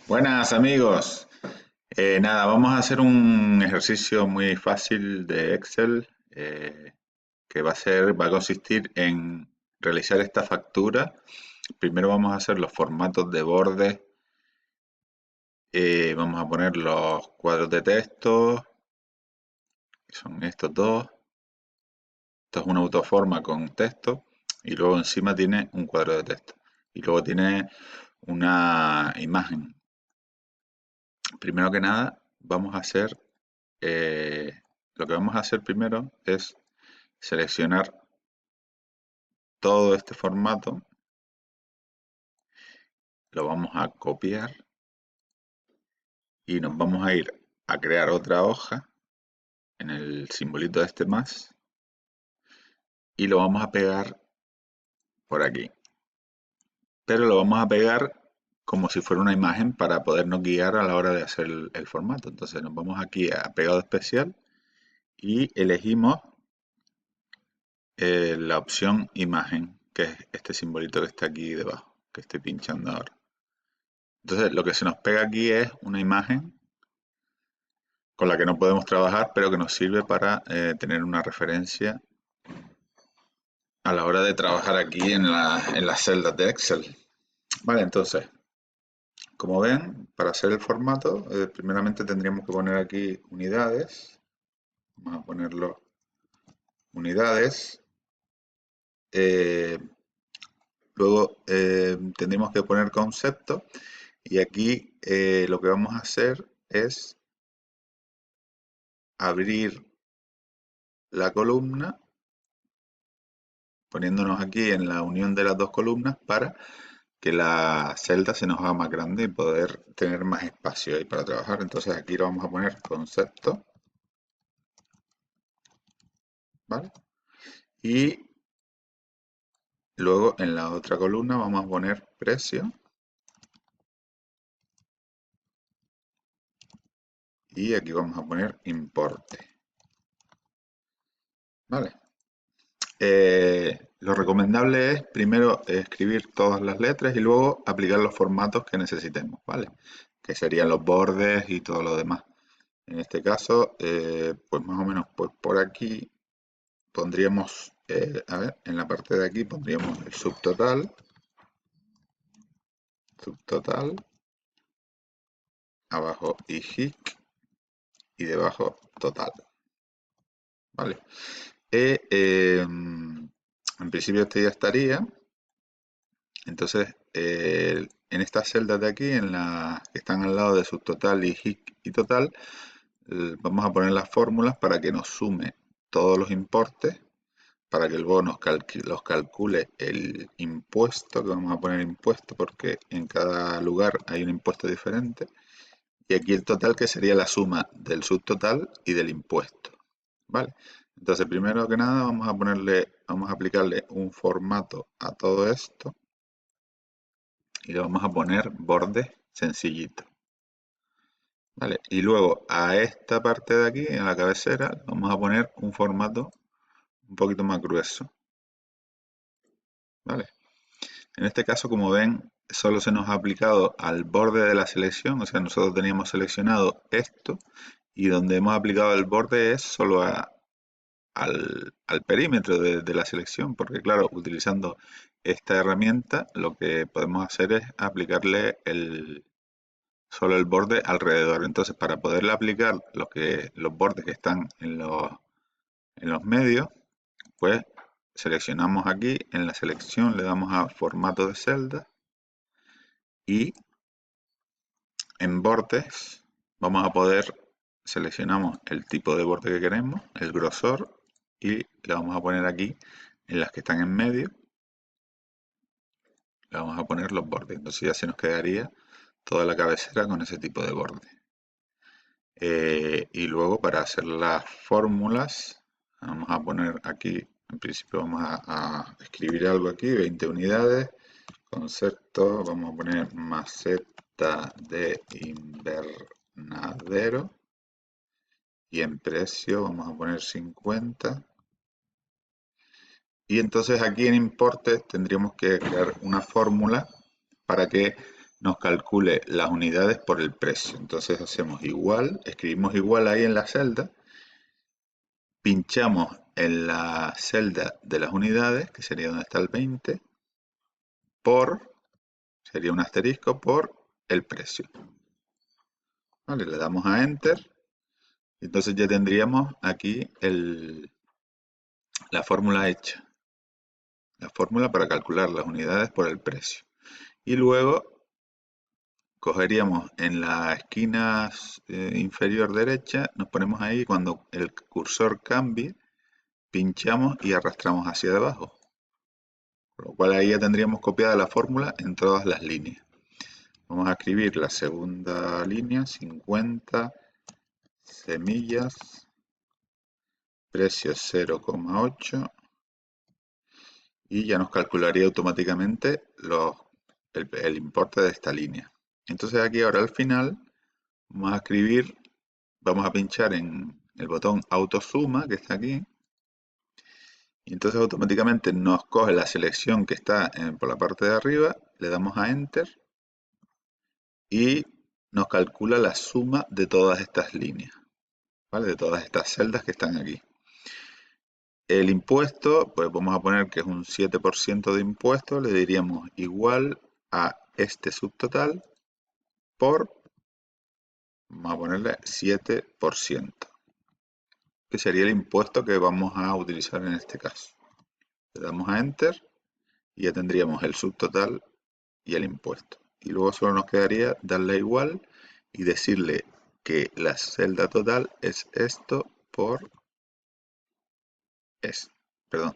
Buenas amigos. Nada, vamos a hacer un ejercicio muy fácil de Excel que va a consistir en realizar esta factura. Primero vamos a hacer los formatos de borde. Vamos a poner los cuadros de texto, que son estos dos. Esto es una autoforma con texto y luego encima tiene un cuadro de texto. Y luego tiene una imagen. Primero que nada, vamos a hacer lo que vamos a hacer primero es seleccionar todo este formato, lo vamos a copiar y nos vamos a ir a crear otra hoja en el simbolito de este más y lo vamos a pegar por aquí. Pero lo vamos a pegar como si fuera una imagen para podernos guiar a la hora de hacer el formato. Entonces nos vamos aquí a pegado especial y elegimos la opción imagen, que es este simbolito que está aquí debajo, que estoy pinchando ahora. Entonces lo que se nos pega aquí es una imagen con la que no podemos trabajar, pero que nos sirve para tener una referencia a la hora de trabajar aquí en las celdas de Excel. Vale, entonces, como ven, para hacer el formato, primeramente tendríamos que poner aquí unidades. Vamos a ponerlo unidades. Eh, Luego tendríamos que poner concepto. Y aquí lo que vamos a hacer es abrir la columna, poniéndonos aquí en la unión de las dos columnas para que la celda se nos haga más grande y poder tener más espacio ahí para trabajar. Entonces aquí lo vamos a poner concepto, ¿vale? Y luego en la otra columna vamos a poner precio y aquí vamos a poner importe, ¿vale? Lo recomendable es primero escribir todas las letras y luego aplicar los formatos que necesitemos, ¿vale? Que serían los bordes y todo lo demás. En este caso, pues más o menos pues por aquí pondríamos, a ver, en la parte de aquí pondríamos el subtotal, abajo IHIC y debajo total, ¿vale? En principio este ya estaría. Entonces, en estas celdas de aquí, en las que están al lado de subtotal y HIC y total, vamos a poner las fórmulas para que nos sume todos los importes, para que luego los calcule el impuesto, que vamos a poner impuesto porque en cada lugar hay un impuesto diferente, y aquí el total que sería la suma del subtotal y del impuesto, ¿vale? Entonces, primero que nada, vamos a aplicarle un formato a todo esto y le vamos a poner borde sencillito, ¿vale? Y luego a esta parte de aquí, en la cabecera, le vamos a poner un formato un poquito más grueso, ¿vale? En este caso, como ven, solo se nos ha aplicado al borde de la selección, o sea, nosotros teníamos seleccionado esto y donde hemos aplicado el borde es solo al perímetro de la selección, porque claro, utilizando esta herramienta lo que podemos hacer es aplicarle solo el borde alrededor. Entonces, para poderle aplicar los bordes que están en los medios, pues seleccionamos aquí, en la selección le damos a formato de celda y en bordes vamos a poder, seleccionamos el tipo de borde que queremos, el grosor y le vamos a poner aquí en las que están en medio, le vamos a poner los bordes. Entonces ya se nos quedaría toda la cabecera con ese tipo de borde. Y luego para hacer las fórmulas, vamos a poner aquí, en principio vamos a escribir algo aquí, 20 unidades, concepto, vamos a poner maceta de invernadero y en precio vamos a poner 50. Y entonces aquí en importes tendríamos que crear una fórmula para que nos calcule las unidades por el precio. Entonces hacemos igual, escribimos igual ahí en la celda, pinchamos en la celda de las unidades, que sería donde está el 20, por, sería un asterisco, por el precio. Vale, le damos a Enter, entonces ya tendríamos aquí la fórmula hecha, la fórmula para calcular las unidades por el precio. Y luego cogeríamos en la esquina inferior derecha, nos ponemos ahí, cuando el cursor cambie, pinchamos y arrastramos hacia abajo. Con lo cual ahí ya tendríamos copiada la fórmula en todas las líneas. Vamos a escribir la segunda línea, 50 semillas, precio 0,8 y ya nos calcularía automáticamente el importe de esta línea. Entonces aquí ahora al final vamos a escribir, vamos a pinchar en el botón autosuma que está aquí y entonces automáticamente nos coge la selección que está por la parte de arriba, le damos a Enter y nos calcula la suma de todas estas líneas, ¿vale? De todas estas celdas que están aquí. El impuesto, pues vamos a poner que es un 7% de impuesto, le diríamos igual a este subtotal por, vamos a ponerle 7%, que sería el impuesto que vamos a utilizar en este caso. Le damos a Enter y ya tendríamos el subtotal y el impuesto. Y luego solo nos quedaría darle a igual y decirle que la celda total es esto por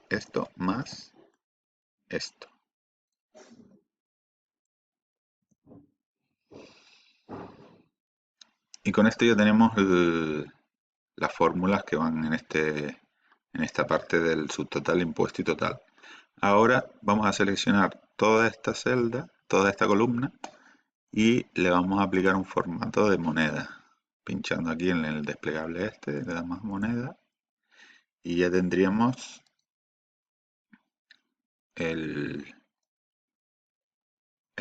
esto más esto. Y con esto ya tenemos las fórmulas que van en esta parte del subtotal, impuesto y total. Ahora vamos a seleccionar toda esta celda, toda esta columna y le vamos a aplicar un formato de moneda. Pinchando aquí en el desplegable este, le damos moneda y ya tendríamos el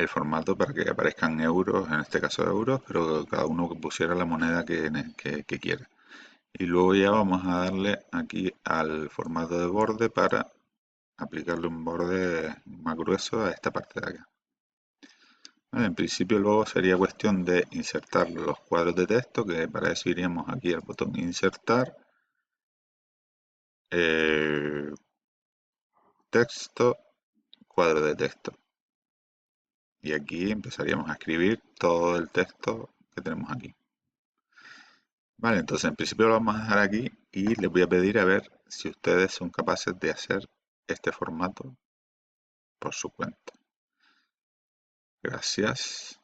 formato para que aparezcan euros, en este caso euros, pero cada uno que pusiera la moneda que quiera. Y luego ya vamos a darle aquí al formato de borde para aplicarle un borde más grueso a esta parte de acá. Vale, en principio luego sería cuestión de insertar los cuadros de texto, que para eso iríamos aquí al botón insertar, texto, cuadro de texto. Y aquí empezaríamos a escribir todo el texto que tenemos aquí. Vale, entonces en principio lo vamos a dejar aquí y les voy a pedir a ver si ustedes son capaces de hacer este formato por su cuenta. Gracias.